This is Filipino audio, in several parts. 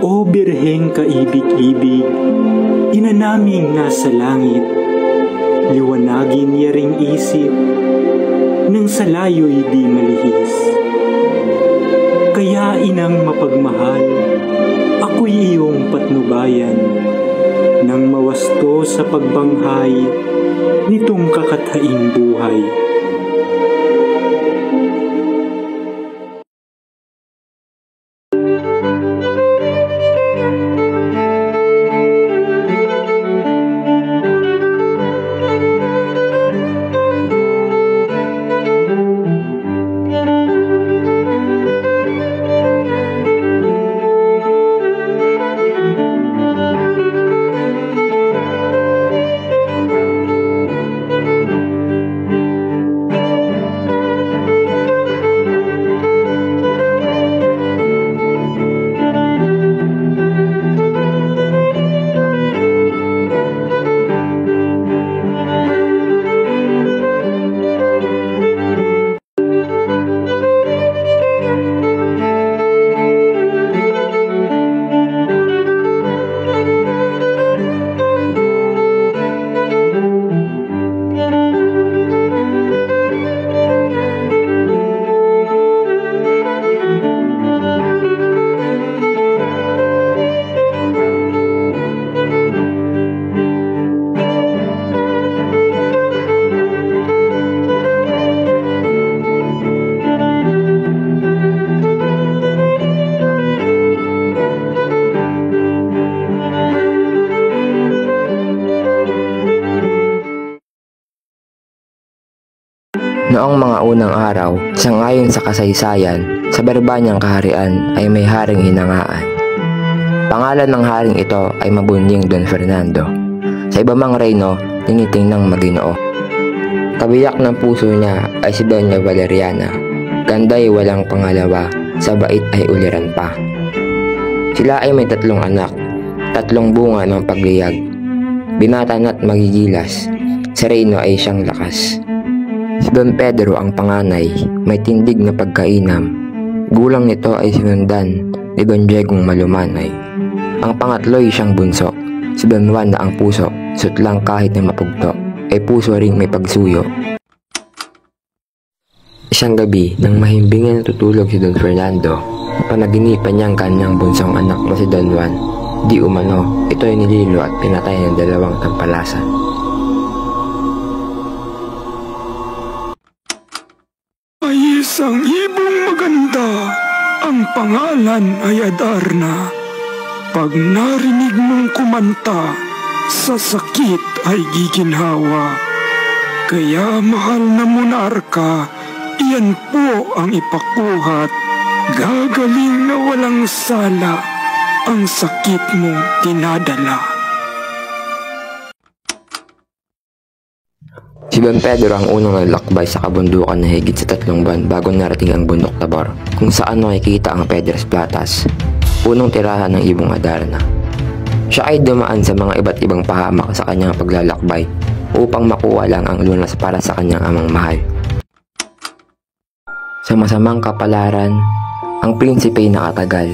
O Birheng kaibig-ibig, ina naming nasa langit, liwanagin yaring isip, nang sa layo'y di malihis. Kaya inang mapagmahal, ako'y iyong patnubayan, nang mawasto sa pagbanghay, nitong kakathaing buhay. Noong mga unang araw, sangayon sa kasaysayan, sa Barbanyang kaharian ay may haring hinangaan. Pangalan ng haring ito ay Mabunying Don Fernando. Sa iba mang reyno, tiniting ng Maginoo. Kabiyak ng puso niya ay si Doña Valeriana. Ganda'y walang pangalawa, sa bait ay uliran pa. Sila ay may 3 anak, 3 bunga ng pagliyag. Binatan at magigilas, sa reyno ay siyang lakas. Si Don Pedro ang panganay, may tindig na pagkainam. Gulang nito ay sinundan ni Don Diegong malumanay. Ang pangatlo ay siyang bunso, si Don Juan na ang puso, sutlang kahit na mapugto, ay puso ring may pagsuyo. Isang gabi, nang mahimbing na natutulog si Don Fernando, panaginipan niyang kanyang bunsong anak na si Don Juan. Di umano, ito ay nililo at pinatay ng 2 tampalasan. Isang ibong maganda, ang pangalan ay Adarna. Pag narinig mong kumanta, sa sakit ay giginhawa. Kaya mahal na monarka, iyan po ang ipakuhat. Gagaling na walang sala, ang sakit mong dinadala. Si Don Pedro ang unang nalakbay sa kabundukan na higit sa 3 buwan bago narating ang bundok Tabor, kung saan makikita ang Piedras Platas, punong tirahan ng ibong Adarna. Siya ay dumaan sa mga iba't ibang pahamak sa kanyang paglalakbay upang makuha lang ang lunas para sa kanyang amang mahal. Sa masamang kapalaran, ang prinsipey nakatagal.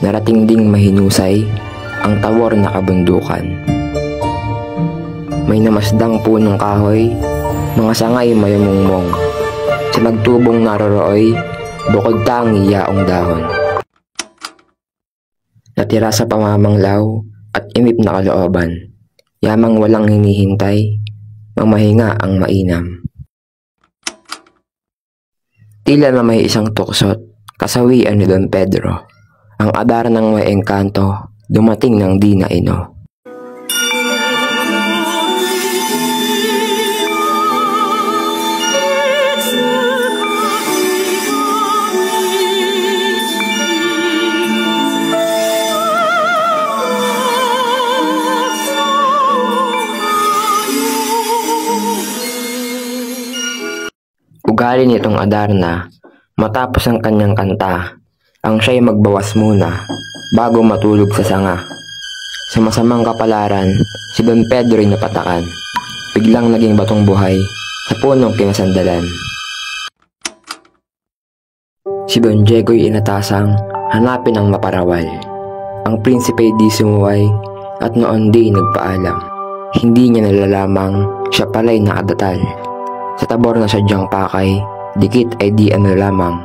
Narating ding mahinusay ang Tabor na kabundukan. May namasdang punong kahoy, mga sangay mayamungmong. Sa nagtubong narorooy, bukod tangi yaong dahon. Natira sa pamamanglaw at imip na kalooban, yamang walang hinihintay, mamahinga ang mainam. Tila na may isang tuksot, kasawian ni Don Pedro. Ang Adarnang may engkanto, dumating ng di naino. Ugali nitong Adarna, matapos ang kanyang kanta, ang siya'y magbawas muna bago matulog sa sanga. Sa masamang kapalaran, si Don Pedro ay napatakan. Biglang naging batong buhay sa punong kinasandalan. Si Don Diego'y inatasang hanapin ang maparawal. Ang prinsipe di sumuway at noon di nagpaalam. Hindi niya nalalamang siya pala'y nakadatal. Sa tabor na sadyang pakay, dikit ay di ano lamang.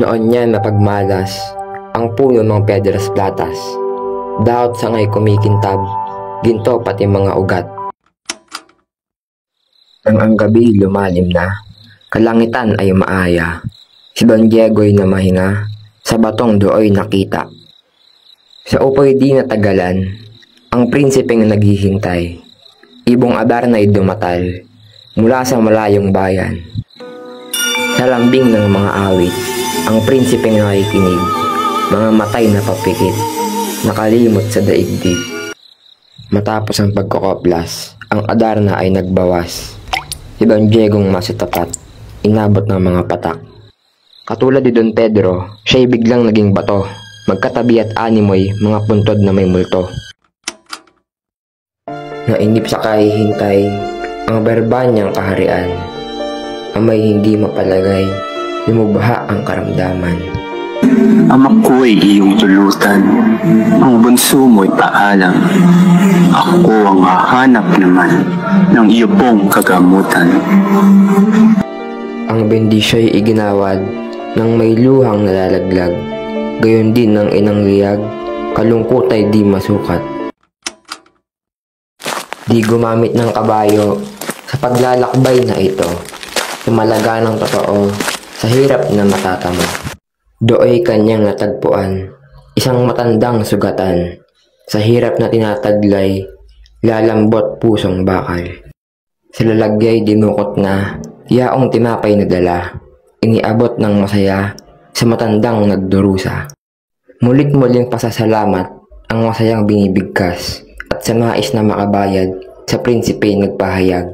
Noon niya napagmalas ang puno ng Piedras Platas. Daot sa ngay kumikintab, ginto pati mga ugat. Nang ang gabi lumalim na, kalangitan ay maaya. Si Don Diego'y namahinga, sa batong dooy nakita. Sa upoy di natagalan, ang prinsipeng naghihintay. Ibong Adarna'y dumatal, mula sa malayong bayan. Sa lambing ng mga awit, ang prinsipeng nakikinig, mga matay na papikit, nakalimot sa daigdig. Matapos ang pagkokoplas, ang Adarna ay nagbawas. Si Don Diegong masitapat, inabot ng mga patak. Katulad ni Don Pedro, siya'y biglang naging bato, magkatabi at animoy mga puntod na may multo. Nainip sa kahihintay, ang Barbanyang kaharian. Amay hindi mapalagay, lumubha ang karamdaman. Ama ko'y iyong tulutan, ang bunso mo'y paalam. Ako ang hahanap naman ng iyo pong kagamutan. Ang bendisyo'y iginawad ng may luhang nalalaglag. Gayon din ng inang liyag, kalungkot ay di masukat. Di gumamit ng kabayo sa paglalakbay na ito. Tumalaga ng totoo sa hirap na matatamo. Dooy kanyang natagpuan, isang matandang sugatan. Sa hirap na tinataglay, lalambot pusong bakal. Sa lalagyay dinukot na, yaong tinapay na dala. Iniabot ng masaya sa matandang nagdurusa. Mulit-muling pasasalamat ang masayang binibigkas at sa nais na makabayad sa prinsipe nagpahayag.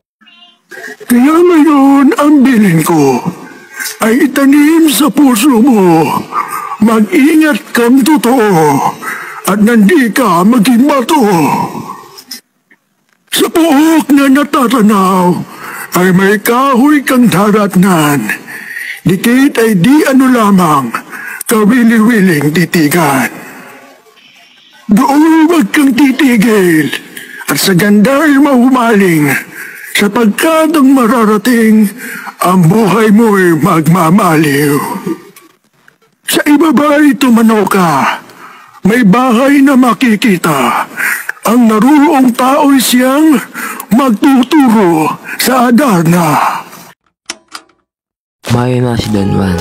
Kaya ngayon ang bilin ko ay itanim sa puso mo. Mag-ingat kang totoo at nandi ka maging bato. Sa puok na natatanaw ay may kahoy kang daratnan. Dikit ay di ano lamang, kawili-wiling titigan. Doon wag kang titigil at sa ganda ay mahumaling, sapagkat ang mararating, ang buhay mo'y magmamaliw. Sa ibaba'y tumanaw ka, may bahay na makikita. Ang naruroong tao'y siyang magtuturo sa Adarna. Mayo na si Don Juan,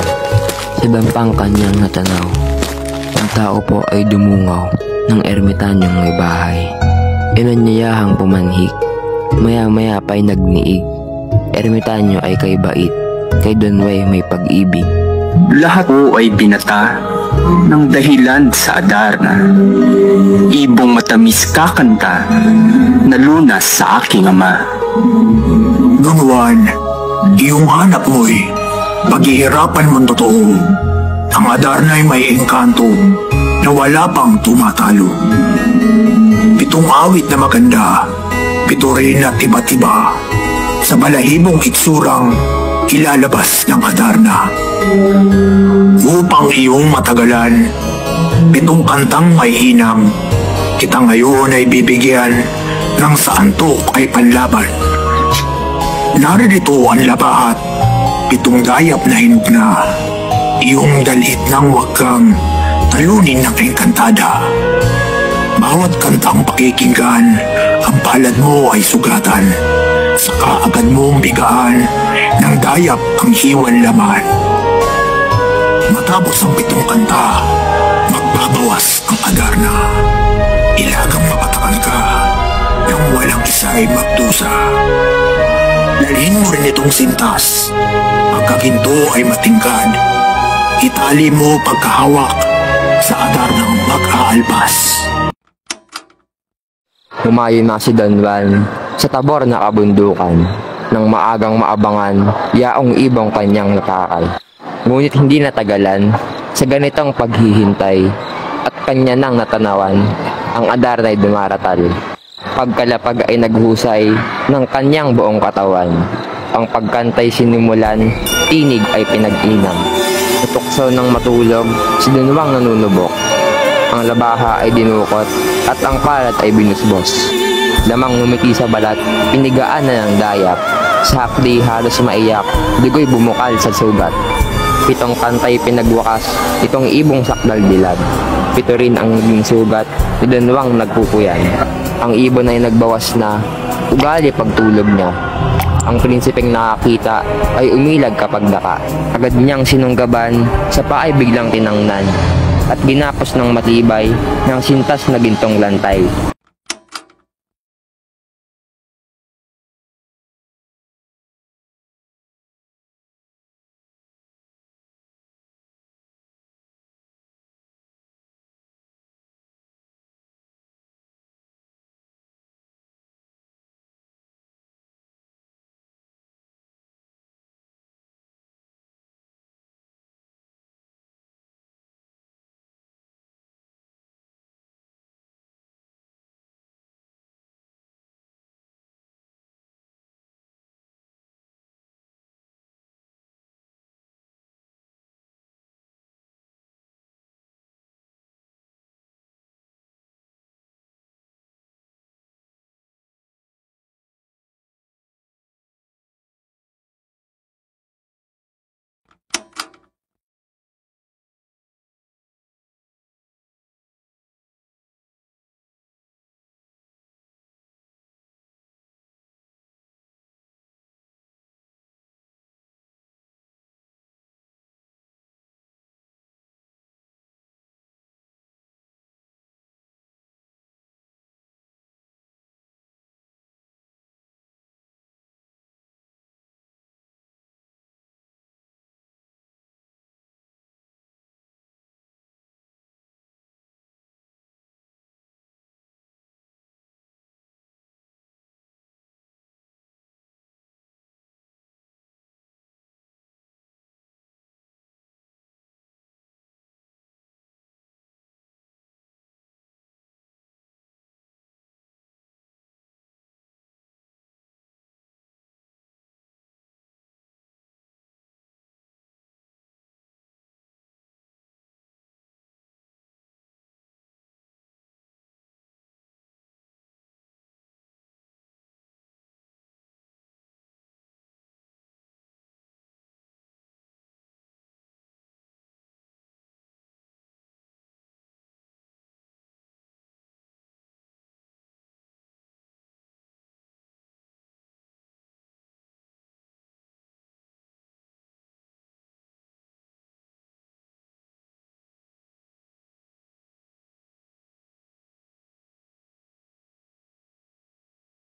sa dampang kanyang natanaw. Ang tao po ay dumungaw ng ermitanyong may bahay. Inanyayahang pumanhik, maya-maya pa'y nagniig. Ermitanyo ay kay bait, kay Don Way may pag-ibig. Lahat po ay binata ng dahilan sa Adarna. Ibong matamis kakanta na lunas sa aking ama. Don Juan, iyong hanap mo'y paghihirapan mong totoo. Ang Adarna ay may engkanto na wala pang tumatalo. 7 awit na maganda, 7 rin at iba't-iba, sa balahibong itsurang ilalabas ng Adarna. Upang iyong matagalan, 7 kantang may hinam, kita ngayon ay bibigyan ng sa antok ay panlaban. Naririto ang labahat, 7 gayap na hinog na, iyong dalit ng wag kang talunin ng engkantada. Bawat kantang pakikinggan, ang palad mo ay sugatan. Sa kaagad mong bigaan, ng dayap ang hiwan laman. Matapos ang 7 kanta, magbabawas ang Adarna. Ilagang mapatakan ka, nang walang isa ay magdusa. Dalhin mo rin itong sintas, pagkaginto ay matingkad. Itali mo pagkahawak sa Adarnang mag-aalpas. Humayo na si Don Juan sa tabor na kabundukan. Nang maagang maabangan, yaong ibong kanyang natakay. Ngunit hindi natagalan sa ganitong paghihintay at kanya nang natanawan, ang Adarna'y dumaratal. Pagkalapag ay naghusay ng kanyang buong katawan. Ang pagkantay sinimulan, tinig ay pinag-inam. Natukso ng matulog, si Don Juan nanunubok. Ang labaha ay dinukot at ang kalat ay binusbos. Damang ngumiti sa balat, pinigaan na ng dayap. Sa hakdi halos maiyak, dugoy bumukal sa sugat. 7 pantay pinagwakas, itong ibong sakdal dilag. 7 rin ang naging sugat, ni Don Juan nagpupuyan. Ang ibon ay nagbawas na, ugali pagtulog niya. Ang prinsipeng nakakita ay umilag kapag daka. Agad niyang sinunggaban, sa paa ay biglang tinangnan. At ginapos ng matibay ng sintas na gintong lantay.